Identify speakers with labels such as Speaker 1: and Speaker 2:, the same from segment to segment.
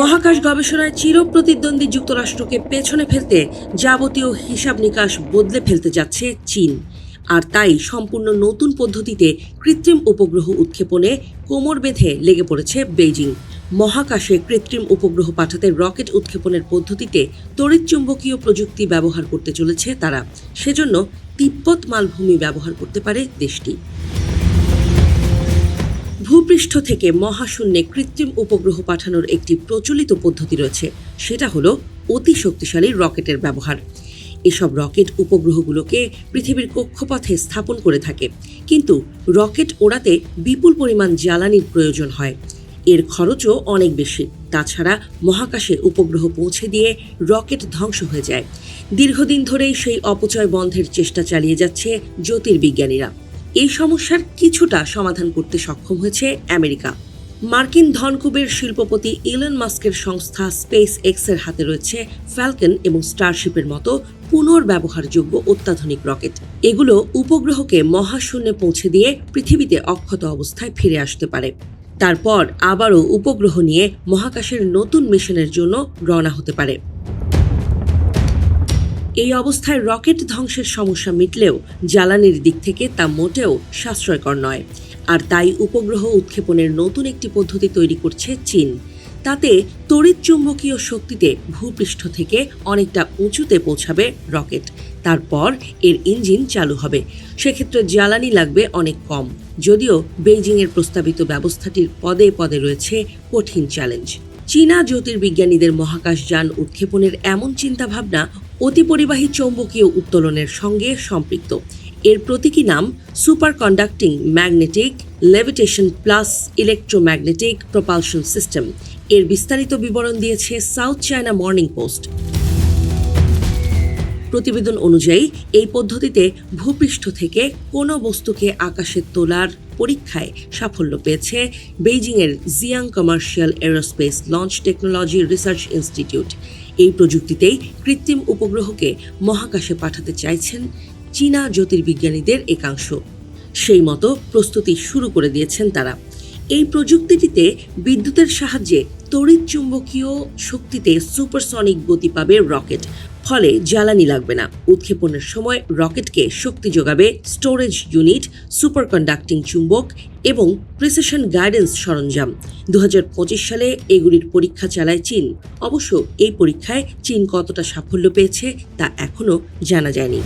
Speaker 1: মহাকাশ গবেষণায় চিরপ্রতিদ্বন্দ্বী যুক্তরাষ্ট্রকে পেছনে ফেলতে যাবতীয় হিসাব নিকাশ বদলে ফেলতে যাচ্ছে চীন। আর তাই সম্পূর্ণ নতুন পদ্ধতিতে কৃত্রিম উপগ্রহ উৎক্ষেপণে কোমর বেঁধে লেগে পড়েছে বেইজিং। মহাকাশে কৃত্রিম উপগ্রহ পাঠাতে রকেট উৎক্ষেপণের পদ্ধতিতে তড়িৎচুম্বকীয় প্রযুক্তি ব্যবহার করতে চলেছে তারা। সেজন্য তিব্বত মালভূমি ব্যবহার করতে পারে দেশটি। ভূপৃষ্ঠ থেকে মহাশূন্যে কৃত্রিম উপগ্রহ পাঠানোর একটি প্রচলিত পদ্ধতি রয়েছে, সেটা হলো অতি শক্তিশালী রকেটের ব্যবহার। এসব রকেট উপগ্রহগুলোকে পৃথিবীর কক্ষপথে স্থাপন করে থাকে, কিন্তু রকেট ওড়াতে বিপুল পরিমাণ জ্বালানির প্রয়োজন হয়। এর খরচও অনেক বেশি। তাছাড়া মহাকাশে উপগ্রহ পৌঁছে দিয়ে রকেট ধ্বংস হয়ে যায়। দীর্ঘদিন ধরেই সেই অপচয় বন্ধের চেষ্টা চালিয়ে যাচ্ছে জ্যোতির্বিজ্ঞানীরা। এই সমস্যার কিছুটা সমাধান করতে সক্ষম হয়েছে আমেরিকা। মার্কিন ধনকুবের শিল্পপতি ইলন মাস্কের সংস্থা স্পেস এক্সের হাতে রয়েছে ফ্যালকন এবং স্টারশিপের মতো পুনর্ব্যবহারযোগ্য অত্যাধুনিক রকেট। এগুলো উপগ্রহকে মহাশূন্যে পৌঁছে দিয়ে পৃথিবীতে অক্ষত অবস্থায় ফিরে আসতে পারে। তারপর আবারও উপগ্রহ নিয়ে মহাকাশের নতুন মিশনের জন্য রওনা হতে পারে। এই অবস্থায় রকেট ধ্বংসের সমস্যা মিটলেও জ্বালানির দিক থেকে তা মোটেও সাশ্রয়কর নয়। আর তাই উপগ্রহ উৎক্ষেপণের নতুন একটি পদ্ধতি তৈরি করছে চীন। তাতে তড়িৎচুম্বকীয় শক্তিতে ভূপৃষ্ঠ থেকে অনেকটা উঁচুতে পৌঁছাবে রকেট। তারপর এর ইঞ্জিন চালু হবে। সেক্ষেত্রে জ্বালানি লাগবে অনেক কম। যদিও বেইজিংয়ের প্রস্তাবিত ব্যবস্থাটির পদে পদে রয়েছে কঠিন চ্যালেঞ্জ। চীনা জ্যোতির্বিজ্ঞানীদের মহাকাশযান উৎক্ষেপণের এমন চিন্তাভাবনা অতিপরিবাহী চৌম্বকীয় উত্তোলনের সঙ্গে সম্পৃক্ত। এর প্রতীকী নাম super conducting magnetic levitation plus electromagnetic propulsion system. এর বিস্তারিত বিবরণ দিয়েছে সাউথ চায়না মর্নিং পোস্ট। প্রতিবেদন অনুযায়ী এই পদ্ধতিতে ভূপৃষ্ঠ থেকে কোনো বস্তুকে আকাশে তোলার পরীক্ষায় সাফল্য পেয়েছে বেইজিংয়ের Jiang commercial aerospace launch technology research institute. এই প্রযুক্তিতেই কৃত্রিম উপগ্রহকে মহাকাশে পাঠাতে চাইছেন চীনা জ্যোতির্বিজ্ঞানীদের একাংশ। সেই মতো প্রস্তুতি শুরু করে দিয়েছেন তারা। এই প্রযুক্তিটিতে বিদ্যুতের সাহায্যে তড়িৎচুম্বকীয় শক্তিতে সুপারসনিক গতি পাবে রকেট। ফলে জ্বালানি লাগবে না। উৎক্ষেপণের সময় রকেটকে শক্তি যোগাবে স্টোরেজ ইউনিট, সুপার কন্ডাক্টিং চুম্বক এবং প্রিসিশন গাইডেন্স সরঞ্জাম। 2025 সালে এগুলির পরীক্ষা চালায় চীন। অবশ্য এই পরীক্ষায় চীন কতটা সাফল্য পেয়েছে তা এখনও জানা যায়নি।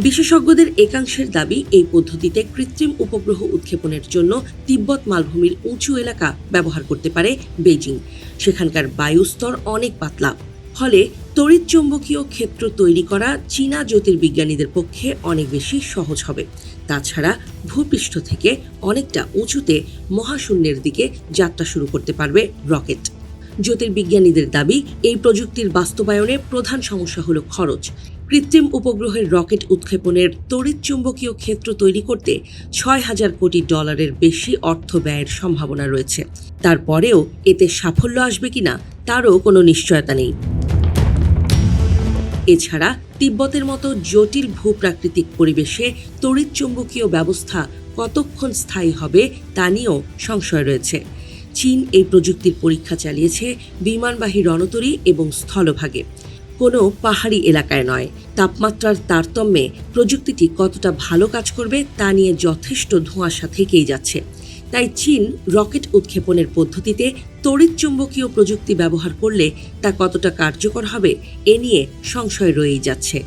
Speaker 1: বিশেষজ্ঞদের একাংশের দাবি, এই পদ্ধতিতে কৃত্রিম উপগ্রহ উৎক্ষেপণের জন্য তিব্বত মালভূমির উঁচু এলাকা ব্যবহার করতে পারে বেইজিং। সেখানকার বায়ুস্তর অনেক পাতলা। ফলে তড়িৎচুম্বকীয় ক্ষেত্র তৈরি করা চীনা জ্যোতির্বিজ্ঞানীদের পক্ষে অনেক বেশি সহজ হবে। তাছাড়া ভূপৃষ্ঠ থেকে অনেকটা উঁচুতে মহাশূন্যের দিকে যাত্রা শুরু করতে পারবে রকেট। জ্যোতির্বিজ্ঞানীদের দাবি, এই প্রযুক্তির বাস্তবায়নে প্রধান সমস্যা হলো খরচ। কৃত্রিম উপগ্রহের রকেট উৎক্ষেপণের তড়িৎচুম্বকীয় ক্ষেত্র তৈরি করতে $6,000 কোটি বেশি অর্থ ব্যয়ের সম্ভাবনা রয়েছে। তারপরেও এতে সাফল্য আসবে কিনা তারও কোনো নিশ্চয়তা নেই। এছাড়া তিব্বতের মতো জটিল ভূপ্রাকৃতিক পরিবেশে তড়িৎচুম্বকীয় ব্যবস্থা কতক্ষণ স্থায়ী হবে তা নিয়েও সংশয় রয়েছে। চীন এই প্রযুক্তির পরীক্ষা চালিয়েছে বিমানবাহী রণতরী এবং স্থলভাগে, কোনো পাহাড়ি এলাকায় নয়। তাপমাত্রার তারতম্যে প্রযুক্তিটি কতটা ভালো কাজ করবে তা নিয়ে যথেষ্ট ধোঁয়াশা থেকেই যাচ্ছে। তাই চীন রকেট উৎক্ষেপণের পদ্ধতিতে তড়িৎচুম্বকীয় প্রযুক্তি ব্যবহার করলে তা কতটা কার্যকর হবে এ নিয়ে সংশয় রয়েই যাচ্ছে।